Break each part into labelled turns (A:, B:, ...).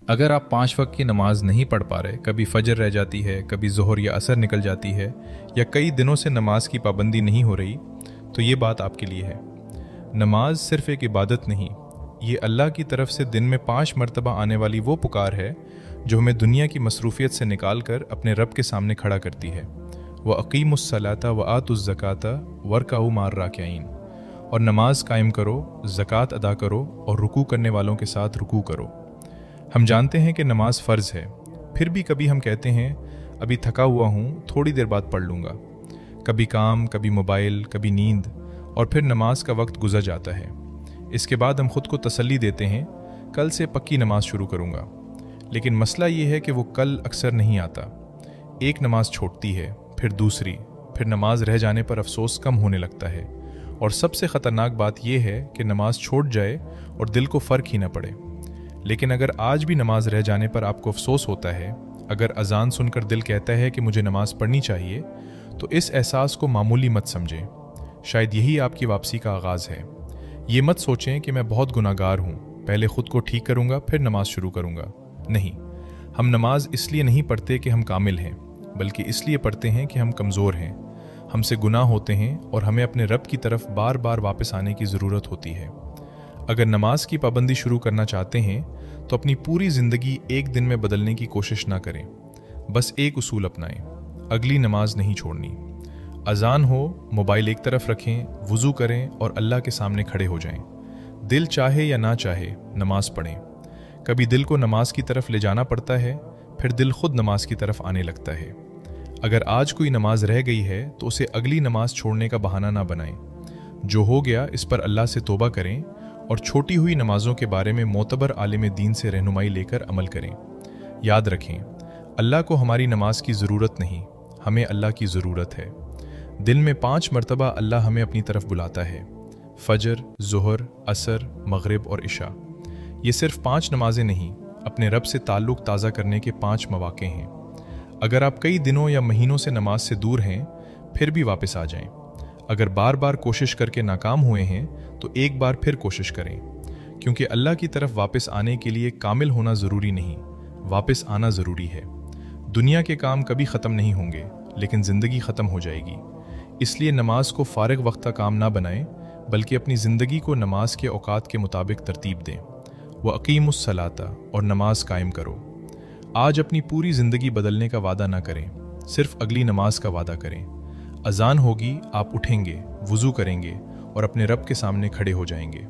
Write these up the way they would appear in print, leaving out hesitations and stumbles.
A: अगर आप 5 वक्त की नमाज नहीं पढ़ पा रहे, कभी फजर रह जाती है, कभी ज़ोहर या असर निकल जाती है, या कई दिनों से नमाज की पाबंदी नहीं हो रही, तो ये बात आपके लिए है। नमाज सिर्फ एक इबादत नहीं, ये अल्लाह की तरफ से दिन में 5 मरतबा आने वाली वो पुकार है जो हमें दुनिया की मसरूफियत से निकाल कर अपने रब के सामने खड़ा करती है। व अकीमुस्सलाता व आतुज़्ज़काता वरकाऊ मार राकिईन, और नमाज कायम करो, ज़कात अदा करो और रुकू करने वालों के साथ रुकू करो। हम जानते हैं कि नमाज फ़र्ज़ है, फिर भी कभी हम कहते हैं अभी थका हुआ हूँ, थोड़ी देर बाद पढ़ लूँगा। कभी काम, कभी मोबाइल, कभी नींद, और फिर नमाज का वक्त गुजर जाता है। इसके बाद हम खुद को तसल्ली देते हैं कल से पक्की नमाज शुरू करूँगा। लेकिन मसला ये है कि वो कल अक्सर नहीं आता। एक नमाज छूटती है, फिर दूसरी, फिर नमाज रह जाने पर अफसोस कम होने लगता है। और सबसे ख़तरनाक बात यह है कि नमाज छूट जाए और दिल को फ़र्क ही न पड़े। लेकिन अगर आज भी नमाज रह जाने पर आपको अफसोस होता है, अगर अजान सुनकर दिल कहता है कि मुझे नमाज पढ़नी चाहिए, तो इस एहसास को मामूली मत समझें। शायद यही आपकी वापसी का आगाज़ है। ये मत सोचें कि मैं बहुत गुनाहगार हूँ, पहले ख़ुद को ठीक करूँगा फिर नमाज शुरू करूँगा। नहीं, हम नमाज इसलिए नहीं पढ़ते कि हम कामिल हैं, बल्कि इसलिए पढ़ते हैं कि हम कमज़ोर हैं, हमसे गुनाह होते हैं और हमें अपने रब की तरफ बार बार वापस आने की ज़रूरत होती है। अगर नमाज की पाबंदी शुरू करना चाहते हैं तो अपनी पूरी ज़िंदगी एक दिन में बदलने की कोशिश ना करें। बस एक उसूल अपनाएं, अगली नमाज नहीं छोड़नी। अजान हो, मोबाइल एक तरफ रखें, वुज़ू करें और अल्लाह के सामने खड़े हो जाएं। दिल चाहे या ना चाहे नमाज पढ़ें। कभी दिल को नमाज की तरफ ले जाना पड़ता है, फिर दिल खुद नमाज की तरफ आने लगता है। अगर आज कोई नमाज रह गई है तो उसे अगली नमाज छोड़ने का बहाना ना बनाएं। जो हो गया इस पर अल्लाह से तौबा करें और छोटी हुई नमाजों के बारे में मोतबर आलिम दीन से रहनुमाई लेकर अमल करें। याद रखें, अल्लाह को हमारी नमाज की ज़रूरत नहीं, हमें अल्लाह की ज़रूरत है। दिन में 5 मरतबा अल्लाह हमें अपनी तरफ बुलाता है, फजर, ज़ोहर, असर, मगरिब और इशा। ये सिर्फ 5 नमाजें नहीं, अपने रब से ताल्लुक़ ताज़ा करने के 5 मौक़े हैं। अगर आप कई दिनों या महीनों से नमाज से दूर हैं, फिर भी वापस आ जाएं। अगर बार बार कोशिश करके नाकाम हुए हैं तो एक बार फिर कोशिश करें, क्योंकि अल्लाह की तरफ वापस आने के लिए कामिल होना ज़रूरी नहीं, वापस आना ज़रूरी है। दुनिया के काम कभी ख़त्म नहीं होंगे, लेकिन ज़िंदगी ख़त्म हो जाएगी। इसलिए नमाज को फ़ारिग वक्त का काम ना बनाएं, बल्कि अपनी ज़िंदगी को नमाज के औकात के मुताबिक तरतीब दें। व अकीमुस्सलाता, और नमाज कायम करो। आज अपनी पूरी ज़िंदगी बदलने का वादा ना करें, सिर्फ अगली नमाज का वादा करें। अजान होगी, आप उठेंगे, वुज़ू करेंगे और अपने रब के सामने खड़े हो जाएंगे।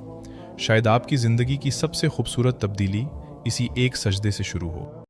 A: शायद आपकी ज़िंदगी की सबसे खूबसूरत तब्दीली इसी एक सजदे से शुरू हो।